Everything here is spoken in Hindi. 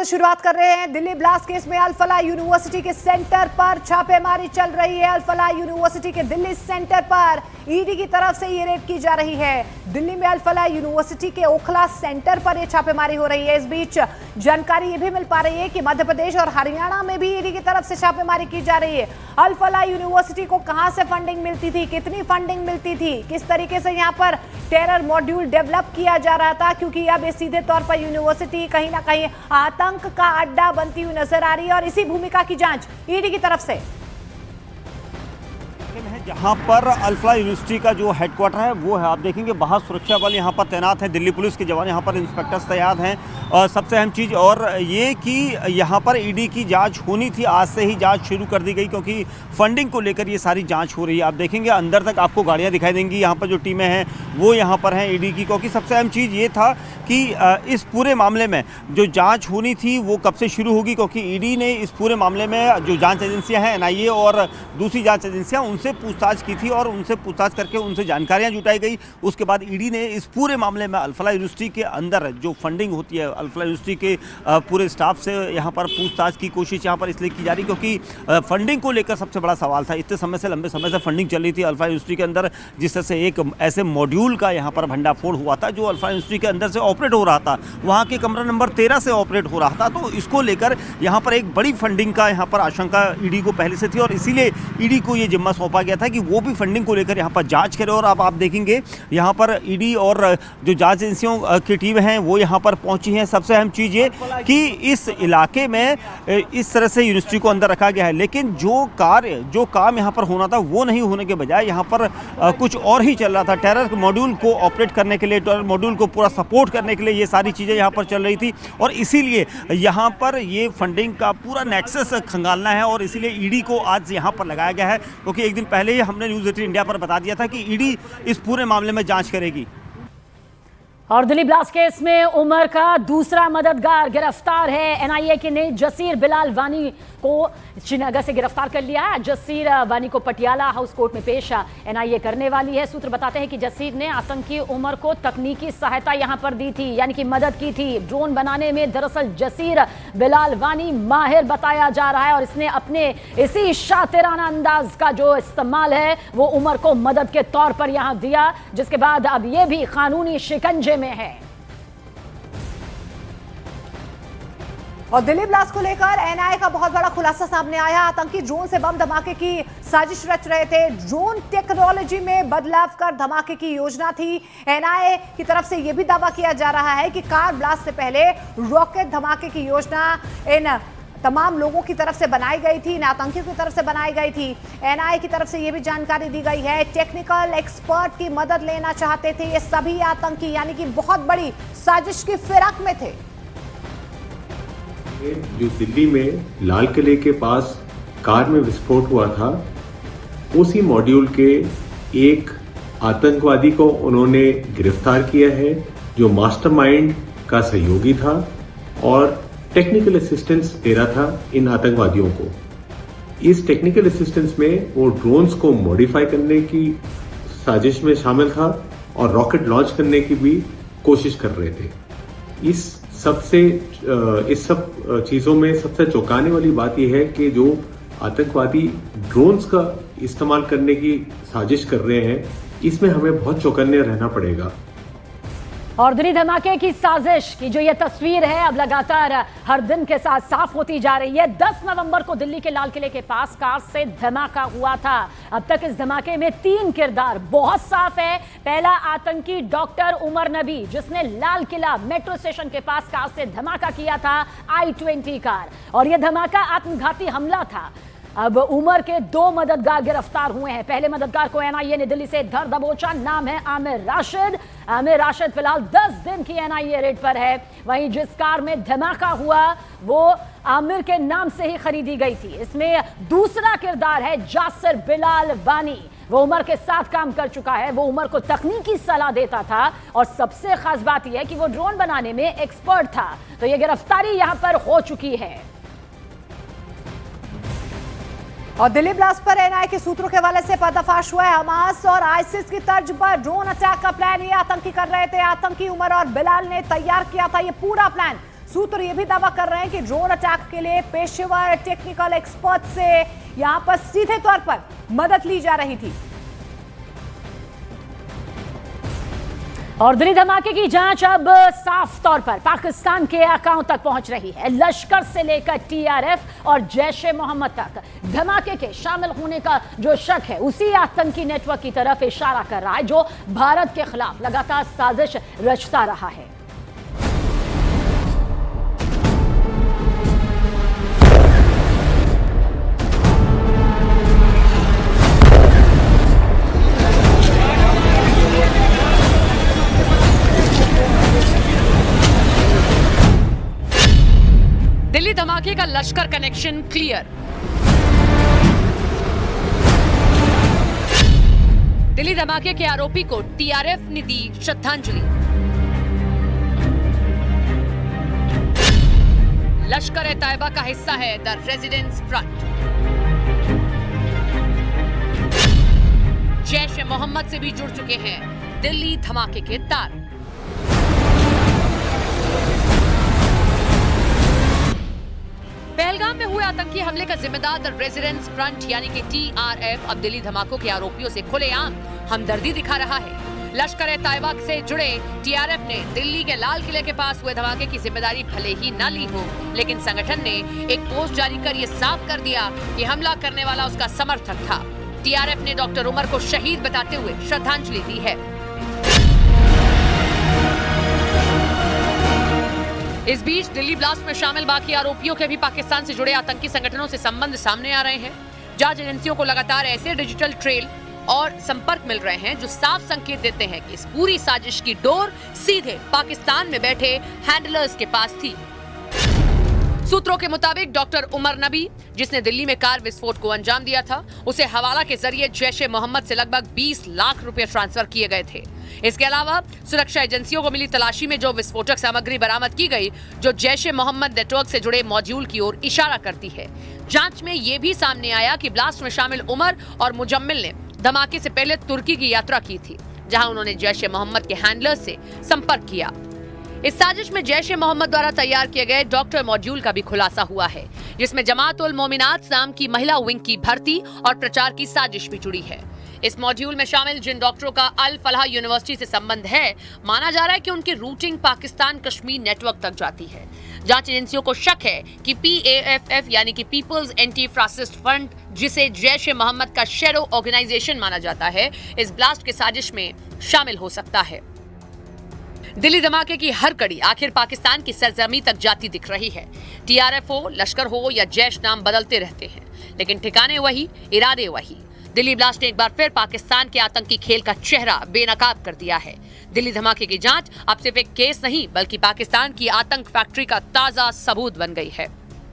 से शुरुआत कर रहे हैं। दिल्ली ब्लास्ट केस में अल-फलाह यूनिवर्सिटी के सेंटर पर छापेमारी चल रही है। अल-फलाह यूनिवर्सिटी के दिल्ली सेंटर पर ईडी की तरफ से ये रेड की जा रही है। दिल्ली में अल-फलाह यूनिवर्सिटी के ओखला सेंटर पर यह छापेमारी हो रही है। इस बीच जानकारी ये भी मिल पा रही है कि मध्य प्रदेश और हरियाणा में भी ईडी की तरफ से छापेमारी की जा रही है। अल-फलाह यूनिवर्सिटी को कहां से फंडिंग मिलती थी, कितनी फंडिंग मिलती थी, किस तरीके से यहां पर टेरर मॉड्यूल डेवलप किया जा रहा था, क्योंकि अब सीधे तौर पर यूनिवर्सिटी कहीं ना कहीं आतंक का अड्डा बनती हुई नजर आ रही है और इसी भूमिका की जांच ईडी की तरफ से जहाँ पर अल-फलाह यूनिवर्सिटी का जो हेडक्वार्टर है वो है। आप देखेंगे बाहर सुरक्षा बल यहाँ पर तैनात हैं, दिल्ली पुलिस के जवान यहाँ पर इंस्पेक्टर्स तैयार हैं। और सबसे अहम चीज़ और ये कि यहाँ पर ईडी की जांच होनी थी, आज से ही जांच शुरू कर दी गई क्योंकि फंडिंग को लेकर ये सारी जांच हो रही है। आप देखेंगे अंदर तक आपको गाड़ियाँ दिखाई देंगी, यहाँ पर जो टीमें हैं वो यहाँ पर हैं ईडी की, क्योंकि सबसे अहम चीज़ ये था कि इस पूरे मामले में जो जाँच होनी थी वो कब से शुरू होगी, क्योंकि ईडी ने इस पूरे मामले में जो जाँच एजेंसियाँ हैं NIA और दूसरी जाँच एजेंसियाँ उनसे पूछताछ की थी और उनसे पूछताछ करके उनसे जानकारियां जुटाई गई। उसके बाद ईडी ने इस पूरे मामले में अल-फलाह यूनिवर्सिटी के अंदर जो फंडिंग होती है अल-फलाह यूनिवर्सिटी के पूरे स्टाफ से यहाँ पर पूछताछ की कोशिश यहाँ पर इसलिए की जा रही क्योंकि फंडिंग को लेकर सबसे बड़ा सवाल था। इतने समय से लंबे समय से फंडिंग चल रही थी अल-फलाह यूनिवर्सिटी के अंदर, जिस तरह से एक ऐसे मॉड्यूल का यहाँ पर भंडाफोड़ हुआ था जो अल-फलाह यूनिवर्सिटी के अंदर से ऑपरेट हो रहा था, वहाँ के कमरा नंबर 13 से ऑपरेट हो रहा था। तो इसको लेकर यहाँ पर एक बड़ी फंडिंग का यहाँ पर आशंका ईडी को पहले से थी और इसीलिए ईडी को ये जिम्मा सौंपा गया था कि वो भी फंडिंग को लेकर यहाँ पर जांच करें। और अब आप देखेंगे यहाँ पर ईडी और जो जांच एजेंसियों की टीम है वो यहाँ पर पहुंची है। सबसे अहम चीज़ ये कि इस इलाके में इस तरह से यूनिवर्सिटी को अंदर रखा गया है, लेकिन जो काम यहाँ पर होना था वो नहीं होने के बजाय यहाँ पर कुछ और ही चल रहा था। टेरर मॉड्यूल को ऑपरेट करने के लिए, टेरर मॉड्यूल को पूरा सपोर्ट करने के लिए ये सारी चीज़ें यहाँ पर चल रही थी और इसीलिए यहाँ पर ये फंडिंग का पूरा नेक्सस खंगालना है और इसीलिए ईडी को आज यहाँ पर लगाया गया है, क्योंकि एक दिन पहले ही हमने न्यूज़ 18 इंडिया पर बता दिया था कि ईडी इस पूरे मामले में जांच करेगी। और दिल्ली ब्लास्ट केस में उमर का दूसरा मददगार गिरफ्तार है। NIA ने जसीर बिलाल वानी को श्रीनगर से गिरफ्तार कर लिया है। जसीर वानी को पटियाला हाउस कोर्ट में पेश NIA करने वाली है। सूत्र बताते हैं कि जसीर ने आतंकी उमर को तकनीकी सहायता यहां पर दी थी, यानी कि मदद की थी ड्रोन बनाने में। दरअसल जसीर बिलाल वानी माहिर बताया जा रहा है और इसने अपने इसी शातिराना अंदाज का जो इस्तेमाल है वो उमर को मदद के तौर पर यहां दिया, जिसके बाद अब ये भी कानूनी शिकंजे में है। और दिल्ली ब्लास्ट को लेकर NIA का बहुत बड़ा खुलासा सामने आया। आतंकी ड्रोन से बम धमाके की साजिश रच रहे थे। ड्रोन टेक्नोलॉजी में बदलाव कर धमाके की योजना थी। NIA की तरफ से यह भी दावा किया जा रहा है कि कार ब्लास्ट से पहले रॉकेट धमाके की योजना इन तमाम लोगों की तरफ से बनाई गई थी, इन आतंकियों की तरफ से बनाई गई थी। NIA की तरफ से यह भी जानकारी दी गई है टेक्निकल एक्सपर्ट की मदद लेना चाहते थे ये सभी आतंकी, यानी कि बहुत बड़ी साजिश की फिराक में थे। जो दिल्ली में लाल किले के पास कार में विस्फोट हुआ था, उसी मॉड्यूल के एक आतंकवादी को उन्होंने गिरफ्तार किया है जो मास्टरमाइंड का सहयोगी था और टेक्निकल असिस्टेंस दे रहा था इन आतंकवादियों को। इस टेक्निकल असिस्टेंस में वो ड्रोन्स को मॉडिफाई करने की साजिश में शामिल था और रॉकेट लॉन्च करने की भी कोशिश कर रहे थे। इस सब चीज़ों में सबसे चौंकाने वाली बात यह है कि जो आतंकवादी ड्रोन्स का इस्तेमाल करने की साजिश कर रहे हैं, इसमें हमें बहुत चौकन्ने रहना पड़ेगा। और दिल्ली धमाके की साजिश की जो ये तस्वीर है अब लगातार हर दिन के साथ साफ होती जा रही है। 10 नवंबर को दिल्ली के लाल किले के पास कार से धमाका हुआ था। अब तक इस धमाके में 3 किरदार बहुत साफ है। पहला आतंकी डॉक्टर उमर नबी, जिसने लाल किला मेट्रो स्टेशन के पास कार से धमाका किया था I-20 कार, और यह धमाका आत्मघाती हमला था। अब उमर के 2 मददगार गिरफ्तार हुए हैं। पहले मददगार को NIA ने दिल्ली से धर दबोचा, नाम है आमिर राशिद। आमिर राशिद फिलहाल 10 दिन की NIA रेड पर है। वहीं जिस कार में धमाका हुआ वो आमिर के नाम से ही खरीदी गई थी। इसमें दूसरा किरदार है जासिर बिलाल वानी। वो उमर के साथ काम कर चुका है, वो उमर को तकनीकी सलाह देता था और सबसे खास बात यह है कि वो ड्रोन बनाने में एक्सपर्ट था। तो ये गिरफ्तारी यहां पर हो चुकी है। और दिल्ली ब्लास्ट पर NIA के सूत्रों के हवाले से पर्दाफाश हुआ है। हमास और आईसिस की तर्ज पर ड्रोन अटैक का प्लान ये आतंकी कर रहे थे। आतंकी उमर और बिलाल ने तैयार किया था ये पूरा प्लान। सूत्र ये भी दावा कर रहे हैं कि ड्रोन अटैक के लिए पेशेवर टेक्निकल एक्सपर्ट से यहां पर सीधे तौर पर मदद ली जा रही थी। और दिल्ली धमाके की जांच अब साफ तौर पर पाकिस्तान के अकाउंट तक पहुंच रही है। लश्कर से लेकर टीआरएफ और जैश ए मोहम्मद तक धमाके के शामिल होने का जो शक है उसी आतंकी नेटवर्क की तरफ इशारा कर रहा है जो भारत के खिलाफ लगातार साजिश रचता रहा है। दिल्ली धमाके का लश्कर कनेक्शन क्लियर। दिल्ली धमाके के आरोपी को टीआरएफ ने दी श्रद्धांजलि। लश्कर ए तैयबा का हिस्सा है द रेजिडेंस फ्रंट। जैश ए मोहम्मद से भी जुड़ चुके हैं दिल्ली धमाके के तार। पहलगाम में हुए आतंकी हमले का जिम्मेदार द रेजिडेंस फ्रंट यानी कि टीआरएफ अब दिल्ली धमाकों के आरोपियों से खुलेआम हमदर्दी दिखा रहा है। लश्कर ए तैयबा से जुड़े टीआरएफ ने दिल्ली के लाल किले के पास हुए धमाके की जिम्मेदारी भले ही न ली हो, लेकिन संगठन ने एक पोस्ट जारी कर यह साफ कर दिया कि हमला करने वाला उसका समर्थक था। टीआरएफ ने डॉक्टर उमर को शहीद बताते हुए श्रद्धांजलि दी है। इस बीच दिल्ली ब्लास्ट में शामिल बाकी आरोपियों के भी पाकिस्तान से जुड़े आतंकी संगठनों से संबंध सामने आ रहे हैं। जांच एजेंसियों को लगातार ऐसे डिजिटल ट्रेल और संपर्क मिल रहे हैं जो साफ संकेत देते हैं कि इस पूरी साजिश की डोर सीधे पाकिस्तान में बैठे हैंडलर्स के पास थी। सूत्रों के मुताबिक डॉक्टर उमर नबी, जिसने दिल्ली में कार विस्फोट को अंजाम दिया था, उसे हवाला के जरिए जैश ए मोहम्मद से लगभग 20 लाख रुपए ट्रांसफर किए गए थे। इसके अलावा सुरक्षा एजेंसियों को मिली तलाशी में जो विस्फोटक सामग्री बरामद की गई, जो जैश ए मोहम्मद नेटवर्क से जुड़े मॉड्यूल की ओर इशारा करती है। जांच में यह भी सामने आया कि ब्लास्ट में शामिल उमर और मुजम्मिल ने धमाके से पहले तुर्की की यात्रा की थी, जहां उन्होंने जैश ए मोहम्मद के हैंडलर से संपर्क किया। इस साजिश में जैश ए मोहम्मद द्वारा तैयार किए गए डॉक्टर मॉड्यूल का भी खुलासा हुआ है, जिसमें जमात उल मोमिनात नाम की महिला विंग की भर्ती और प्रचार की साजिश भी जुड़ी है। इस मॉड्यूल में शामिल जिन डॉक्टरों का अल फलाह यूनिवर्सिटी से संबंध है, माना जा रहा है कि उनकी रूटिंग पाकिस्तान कश्मीर नेटवर्क तक जाती है। जांच एजेंसियों को शक है कि PAFF यानी कि पीपल्स एंटी फासिस्ट फ्रंट, जिसे जैश ए मोहम्मद का शैडो ऑर्गेनाइजेशन माना जाता है, इस ब्लास्ट के साजिश में शामिल हो सकता है। दिल्ली धमाके की हर कड़ी आखिर पाकिस्तान की सरजमी तक जाती दिख रही है। टीआरएफ हो, लश्कर हो या जैश, नाम बदलते रहते हैं, लेकिन ठिकाने वही, इरादे वही। दिल्ली ब्लास्ट ने एक बार फिर पाकिस्तान के आतंकी खेल का चेहरा बेनकाब कर दिया है। दिल्ली धमाके की जांच अब सिर्फ एक केस नहीं, बल्कि पाकिस्तान की आतंक फैक्ट्री का ताजा सबूत बन गई है।